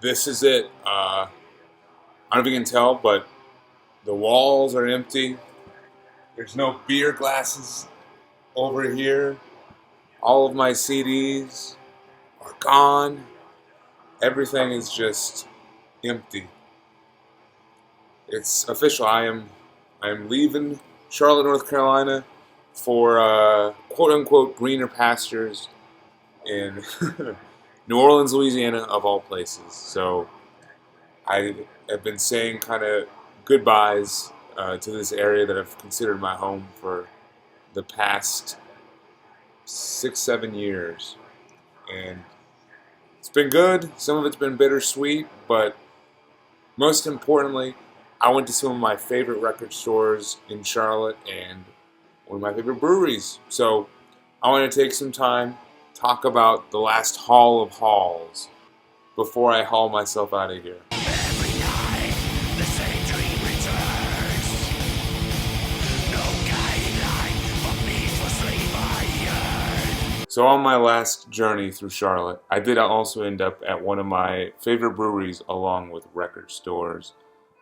This is it. I don't know if you can tell, but the walls are empty. There's no beer glasses over here. All of my CDs are gone. Everything is just empty. It's official. I am leaving Charlotte, North Carolina for quote unquote greener pastures in New Orleans, Louisiana, of all places. So I have been saying kind of goodbyes to this area that I've considered my home for the past 6, 7 years, and it's been good. Some of it's been bittersweet, but most importantly, I went to some of my favorite record stores in Charlotte and one of my favorite breweries. So I want to take some time, talk about the last haul of hauls before I haul myself out of here. Every night, the same dream returns. No guideline for me to sleep I yearn. So on my last journey through Charlotte, I did also end up at one of my favorite breweries along with record stores.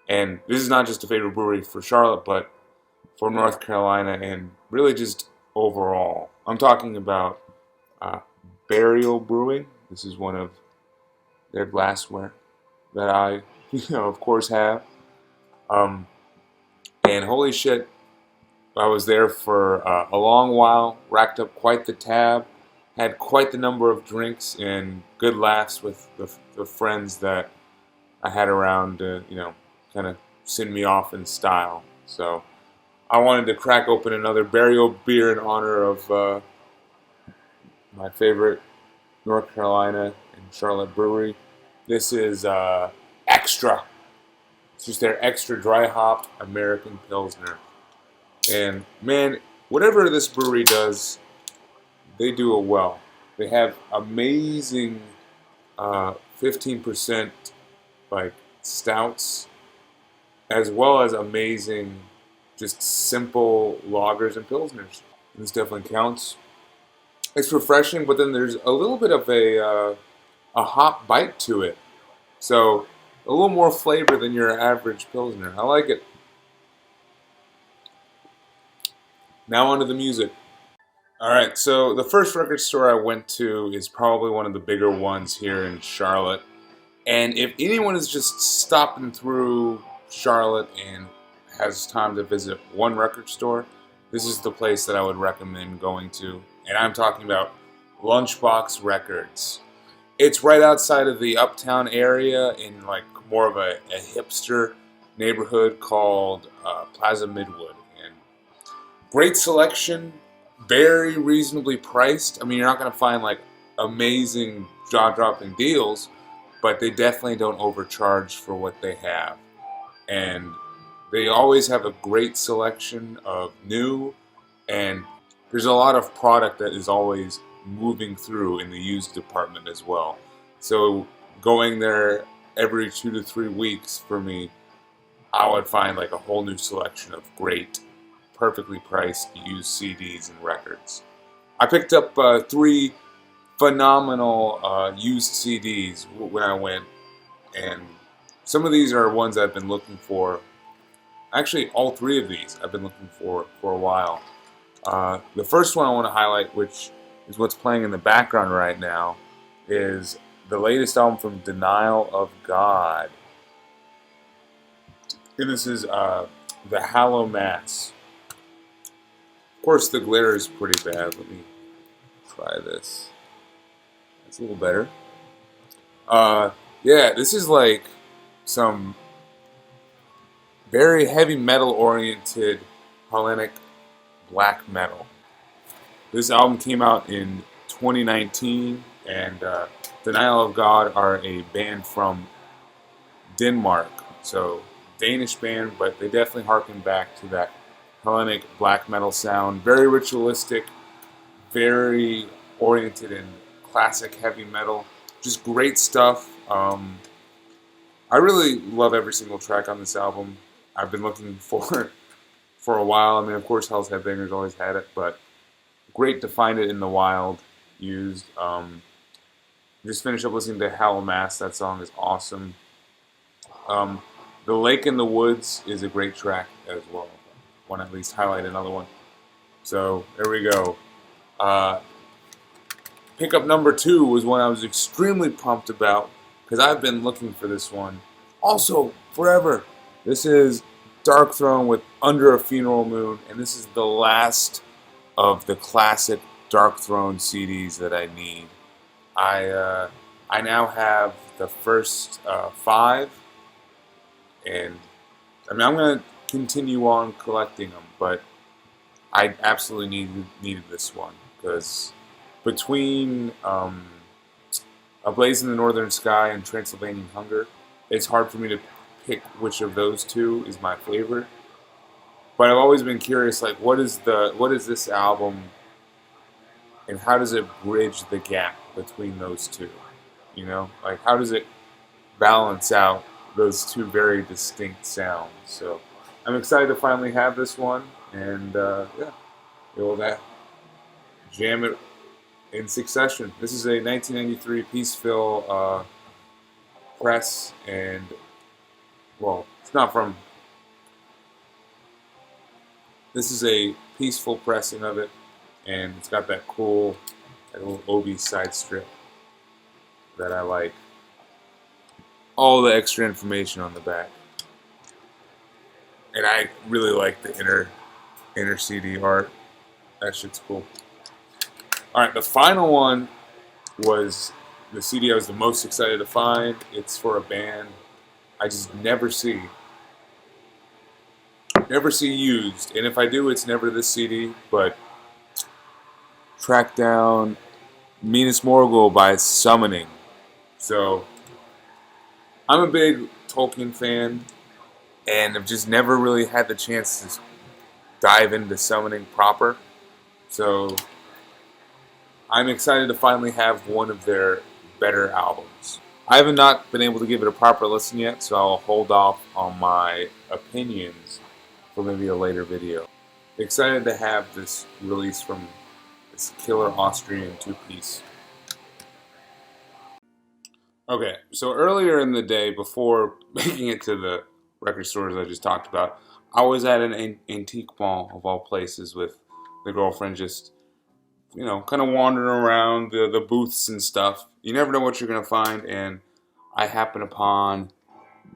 And this is not just a favorite brewery for Charlotte, but for North Carolina and really just overall. I'm talking about uh, Burial Brewing. This is one of their glassware that I, of course, have. Um, and holy shit, I was there for a long while, racked up quite the tab, had quite the number of drinks and good laughs with the friends that I had around to, kind of send me off in style. So I wanted to crack open another burial beer in honor of my favorite North Carolina and Charlotte brewery. This is Extra. It's just their extra dry hopped American Pilsner. And man, whatever this brewery does, they do it well. They have amazing 15% like stouts, as well as amazing, just simple lagers and pilsners. And this definitely counts. It's refreshing, but then there's a little bit of a hop bite to it, so a little more flavor than your average pilsner. I like it. Now onto the music. All right, so the first record store I went to is probably one of the bigger ones here in Charlotte. And if anyone is just stopping through Charlotte and has time to visit one record store, this is the place that I would recommend going to. And I'm talking about Lunchbox Records. It's right outside of the uptown area in like more of a hipster neighborhood called Plaza Midwood. And great selection, very reasonably priced. I mean, you're not going to find like amazing jaw-dropping deals, but they definitely don't overcharge for what they have. And they always have a great selection of new, and there's a lot of product that is always moving through in the used department as well. So going there every 2 to 3 weeks for me, I would find like a whole new selection of great, perfectly priced used CDs and records. I picked up 3 phenomenal used CDs when I went, and some of these are ones I've been looking for. Actually, all 3 of these I've been looking for a while. The first one I want to highlight, which is what's playing in the background right now, is the latest album from Denial of God. And this is The Hallow Mass. Of course, the glitter is pretty bad. Let me try this. It's a little better. Yeah, this is like some very heavy metal oriented Hellenic black metal. This album came out in 2019, and Denial of God are a band from Denmark. So, Danish band, but they definitely harken back to that Hellenic black metal sound. Very ritualistic, very oriented in classic heavy metal. Just great stuff. I really love every single track on this album. I've been looking for it for a while. I mean, of course, Hell's Headbangers always had it, but great to find it in the wild, used. Just finished up listening to Hell Mass. That song is awesome. Um, the Lake in the Woods is a great track as well. Want to at least highlight another one. So there we go. Uh, Pickup number 2 was one I was extremely pumped about because I've been looking for this one also forever. This is Dark Throne with Under a Funeral Moon, and this is the last of the classic Dark Throne CDs that I need. I now have the first 5, and I mean I'm gonna continue on collecting them, but I absolutely needed this one because between A Blaze in the Northern Sky and Transylvanian Hunger, it's hard for me to pick which of those two is my favorite. But I've always been curious, like what is this album, and how does it bridge the gap between those two? You know, like how does it balance out those two very distinct sounds? So I'm excited to finally have this one, and yeah, we'll jam it in succession. This is a 1993 Peaceville press, and well, it's not from. This is a peaceful pressing of it, and it's got that cool, that little Obi side strip that I like. All the extra information on the back, and I really like the inner CD art. That shit's cool. All right, the final one was the CD I was the most excited to find. It's for a band I just never see used, and if I do, it's never this CD. But track down Minas Morgul by Summoning. So I'm a big Tolkien fan, and I've just never really had the chance to dive into Summoning proper. So I'm excited to finally have one of their better albums. I have not been able to give it a proper listen yet, so I'll hold off on my opinions for maybe a later video. Excited to have this release from this killer Austrian two-piece. Okay, so earlier in the day, before making it to the record stores I just talked about, I was at an antique mall of all places with the girlfriend, just, you know, kind of wandering around the booths and stuff. You never know what you're going to find, and I happened upon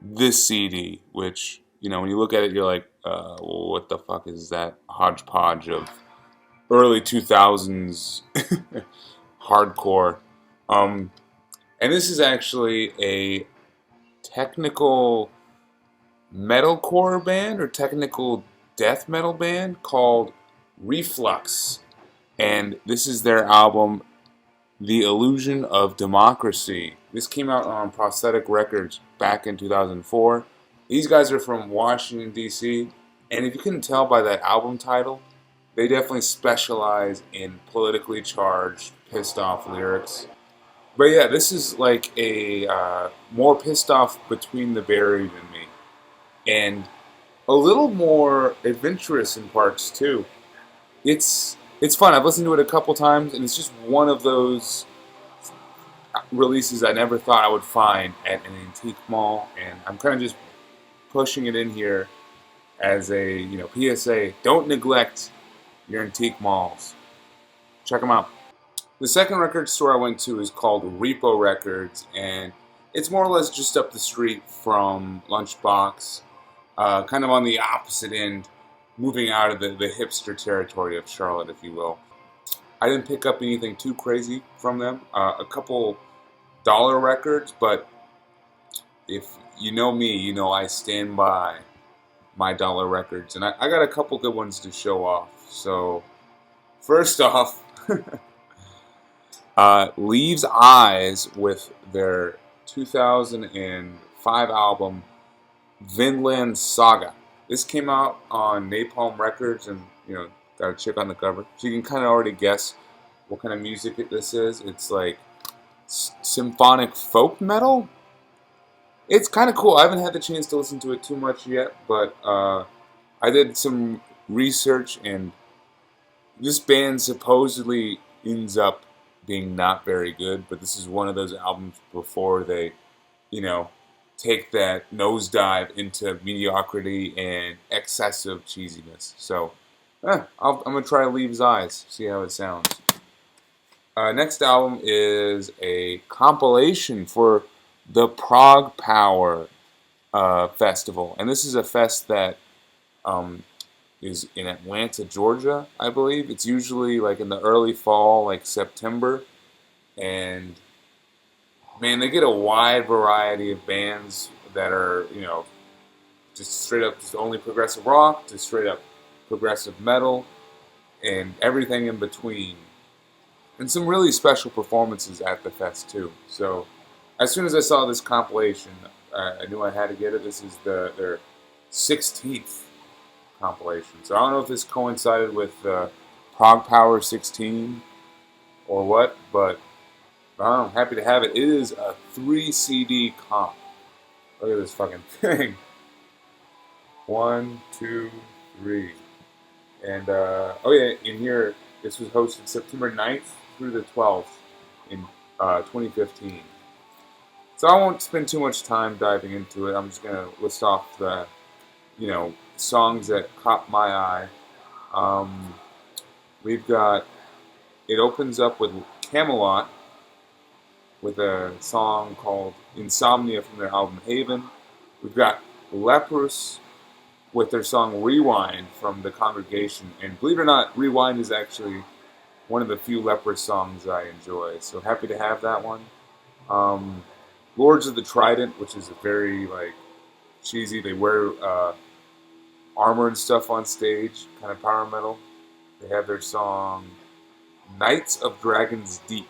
this CD, which, you know, when you look at it, you're like, well, what the fuck is that hodgepodge of early 2000s hardcore? And this is actually a technical metalcore band or technical death metal band called Reflux. And this is their album, The Illusion of Democracy. This came out on Prosthetic Records back in 2004. These guys are from Washington, D.C., and if you couldn't tell by that album title, they definitely specialize in politically charged, pissed off lyrics. But yeah, this is like a more pissed off Between the Buried and Me, and a little more adventurous in parts too. It's fun. I've listened to it a couple times, and it's just one of those releases I never thought I would find at an antique mall, and I'm kind of just pushing it in here as a, you know, PSA. Don't neglect your antique malls. Check them out. The second record store I went to is called Repo Records, and it's more or less just up the street from Lunchbox, kind of on the opposite end, moving out of the hipster territory of Charlotte, if you will. I didn't pick up anything too crazy from them. A couple dollar records, but if you know me, you know I stand by my dollar records, and I got a couple good ones to show off. So, first off, Leaves Eyes with their 2005 album, Vinland Saga. This came out on Napalm Records, and, you know, got a chick on the cover. So you can kind of already guess what kind of music this is. It's like symphonic folk metal. It's kind of cool. I haven't had the chance to listen to it too much yet, but I did some research, and this band supposedly ends up being not very good, but this is one of those albums before they, you know, take that nosedive into mediocrity and excessive cheesiness. So, I'm gonna try Leaves Eyes, see how it sounds. Next album is a compilation for the Prague Power Festival, and this is a fest that um, is in Atlanta, Georgia, I believe. It's usually like in the early fall, like September, and man, they get a wide variety of bands that are, just straight up, just only progressive rock, to straight up progressive metal, and everything in between. And some really special performances at the fest too. So, as soon as I saw this compilation, I knew I had to get it. This is their 16th compilation. So I don't know if this coincided with Prog Power 16 or what, but I'm happy to have it. It is a 3 CD comp. Look at this fucking thing. One, two, three. And, oh yeah, in here, this was hosted September 9th through the 12th in 2015. So I won't spend too much time diving into it. I'm just going to list off the, songs that caught my eye. We've got, it opens up with Camelot, with a song called Insomnia from their album Haven. We've got Leprous with their song Rewind from the Congregation. And believe it or not, Rewind is actually one of the few Leprous songs I enjoy. So happy to have that one. Lords of the Trident, which is a very cheesy. They wear armor and stuff on stage, kind of power metal. They have their song Knights of Dragon's Deep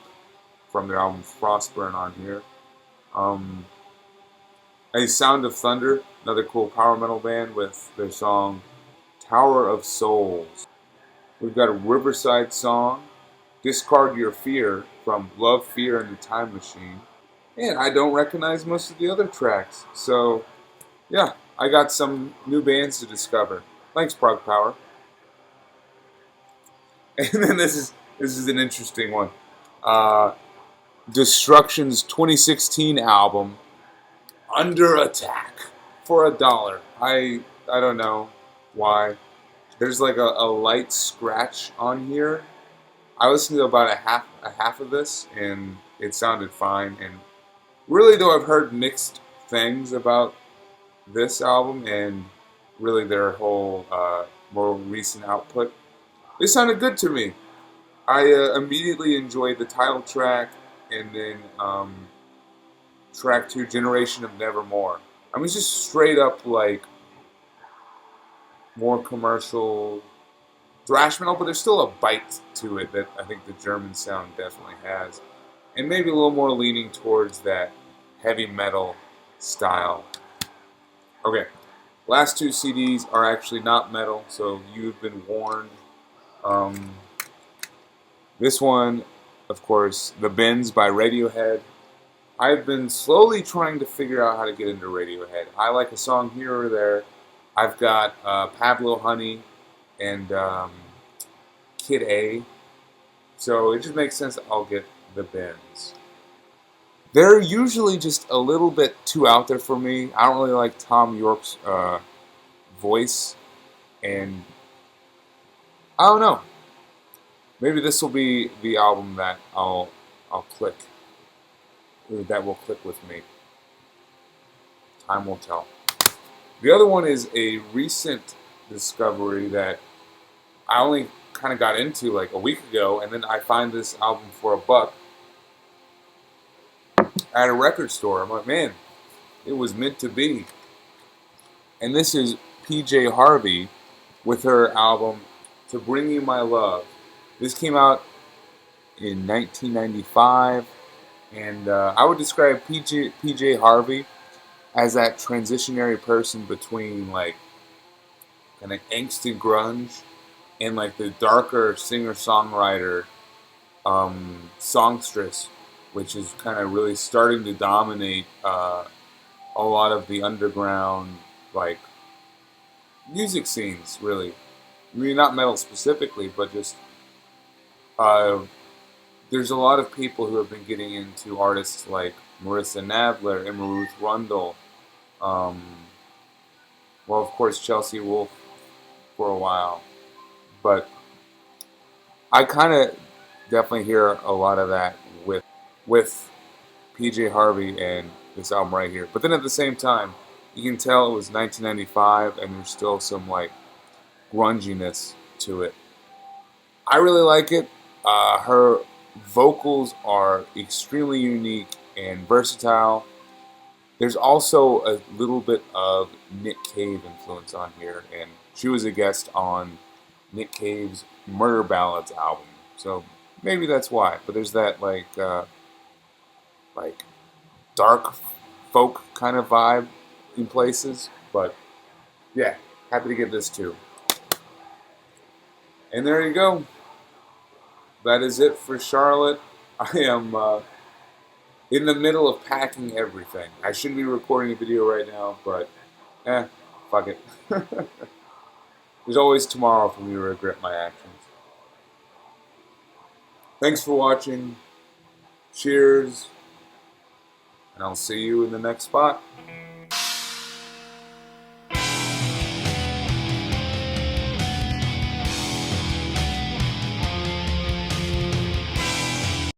from their album Frostburn on here. A Sound of Thunder, another cool power metal band with their song Tower of Souls. We've got a Riverside song, Discard Your Fear from Love, Fear, and the Time Machine. And I don't recognize most of the other tracks. So, yeah, I got some new bands to discover. Thanks, Prog Power. And then this is an interesting one. Destruction's 2016 album, Under Attack, for $1. I don't know why. There's like a light scratch on here. I listened to about a half of this, and it sounded fine. And really, though, I've heard mixed things about this album and really their whole more recent output. It sounded good to me. I immediately enjoyed the title track, and then track 2, Generation of Nevermore. I mean, it's just straight up more commercial thrash metal, but there's still a bite to it that I think the German sound definitely has. And maybe a little more leaning towards that heavy metal style. Okay, last 2 CDs are actually not metal, so you've been warned. This one, of course, The Bends by Radiohead. I've been slowly trying to figure out how to get into Radiohead. I like a song here or there. I've got Pablo Honey and Kid A. So it just makes sense that I'll get The Bends. They're usually just a little bit too out there for me. I don't really like Tom York's voice. And I don't know. Maybe this will be the album that I'll click. That will click with me. Time will tell. The other one is a recent discovery that I only kind of got into like a week ago, and then I find this album for $1 at a record store. I'm like, man, it was meant to be. And this is PJ Harvey with her album To Bring You My Love. This came out in 1995, and I would describe PJ Harvey as that transitionary person between kind of angsty grunge and the darker singer-songwriter songstress, which is kind of really starting to dominate a lot of the underground music scenes, really. I mean, not metal specifically, but just there's a lot of people who have been getting into artists like Marissa Nadler, Emma Ruth Rundle, um, well, of course, Chelsea Wolfe for a while. But I kind of definitely hear a lot of that with PJ Harvey and this album right here. But then at the same time, you can tell it was 1995 and there's still some like grunginess to it. I really like it. Her vocals are extremely unique and versatile. There's also a little bit of Nick Cave influence on here, and she was a guest on Nick Cave's Murder Ballads album, so maybe that's why. But there's that like dark folk kind of vibe in places. But yeah, happy to get this too. And there you go. That is it for Charlotte. I am in the middle of packing everything. I shouldn't be recording a video right now, but fuck it. There's always tomorrow for me to regret my actions. Thanks for watching. Cheers. And I'll see you in the next spot.